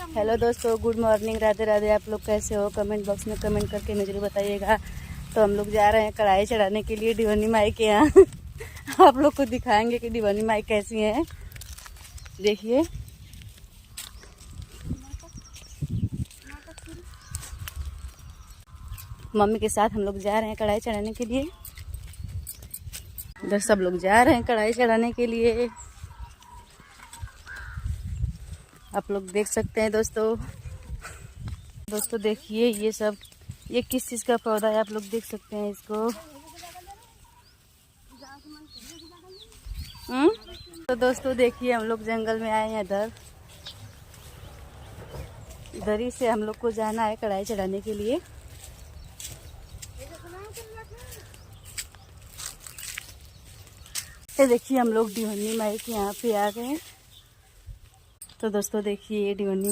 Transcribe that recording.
Hello दोस्तों, good morning, Radhe Radhe. आप लोग कैसे हो? कमेंट बॉक्स में कमेंट करके मुझे बताइएगा। तो हम लोग जा रहे हैं कढ़ाई चढ़ाने के लिए डिवानी माई के यहाँ। आप लोग को दिखाएंगे कि डिवानी माई कैसी है। देखिए, मम्मी के साथ हम लोग जा रहे हैं कढ़ाई चढ़ाने के लिए। इधर सब लोग जा रहे हैं कढ़ाई चढ़ाने के लिए। आप लोग देख सकते हैं दोस्तों। देखिए, ये किस चीज़ का पौधा है, आप लोग देख सकते हैं इसको। तो दोस्तों देखिए, हम लोग जंगल में आए हैं। इधर ही से हम लोग को जाना है कढ़ाई चढ़ाने के लिए। ये देखिए, हम लोग डिवानी माई के यहाँ पे आ गए हैं। तो दोस्तों देखिए, ये डिवानी